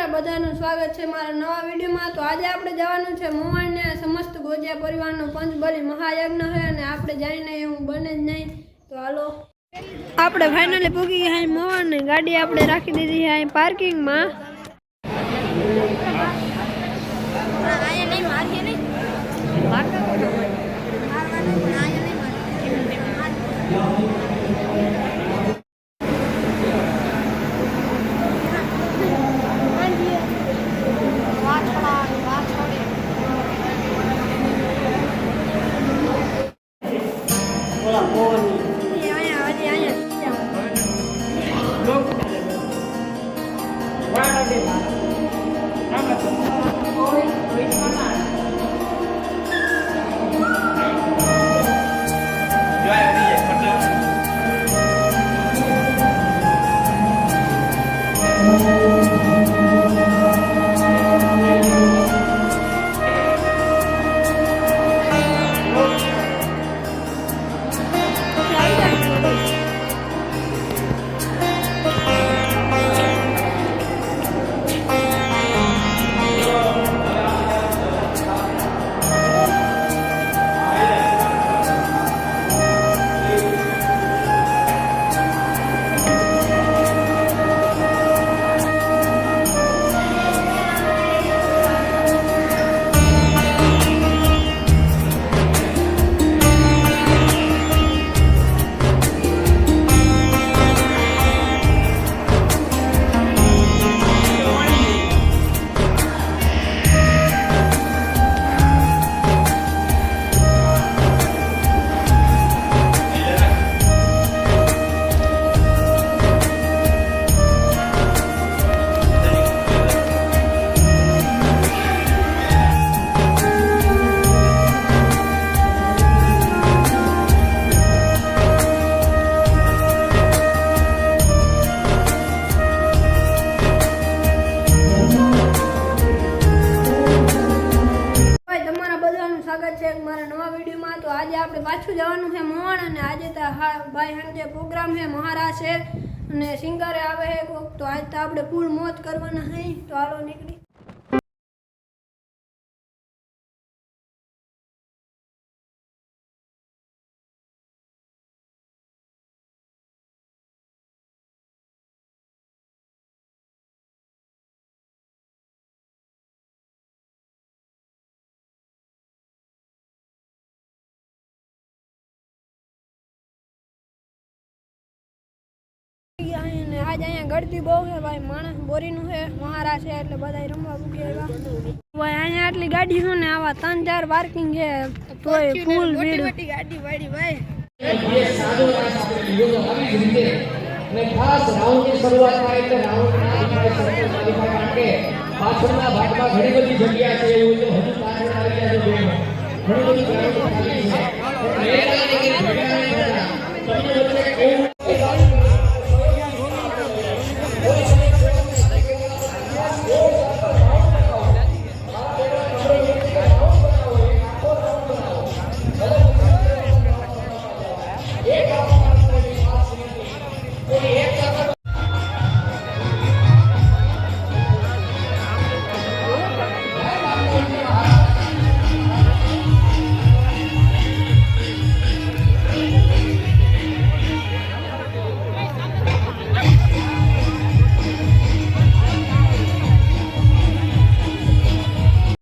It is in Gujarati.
તમારા બધાનું સ્વાગત છે મારા નવા વિડીયોમાં। તો આજે આપણે જવાનું છે મોહન ને સમસ્ત ગોજિયા પરિવારનો પંચબલી મહાયજ્ઞ છે અને આપણે જઈને એવું બને જ નહીં। તો હાલો આપણે ફાઇનલી પૂગી ગયા મોહન ને ગાડી આપણે રાખી દીધી છે અહીં પાર્કિંગમાં। મારા નવા વિડીયોમાં। તો આજે આપણે પાછું જવાનું છે મોહન અને આજે તો ભાઈ સાંજે પ્રોગ્રામ છે મહારાજ છે અને સિંગરે આવે છે કોક। તો આજ તો આપણે ફૂલ મોજ કરવાના છે। તો હાલો નીકળી आज अँ गर्दी बहु है भाई माणस बोरी नु है महाराज है એટલે બધા રમવા પૂગી આવ્યા। ભાઈ અહીંયા આટલી ગાડી છે ને આવા 3-4 પાર્કિંગ છે તોય ફૂલ ભીડ મોટી ગાડી વાડી ભાઈ ये साधु रास આપણે વિડિયો આવી જ રીતે અને ખાસ રાઉન્ડની શરૂઆતમાં એટલે રાઉન્ડના દિખાય સર્કલ ક્વોલિફાય માટે પાછળના ભાગમાં ઘણી બધી જગ્યા છે એવું તો હજુ પાછળ આવી ગયા છે ઘણી બધી ગાડીઓ ખાલી છે પણ એ લાગે કે ભેગા નહીં થતા તમને વચ્ચે કેવું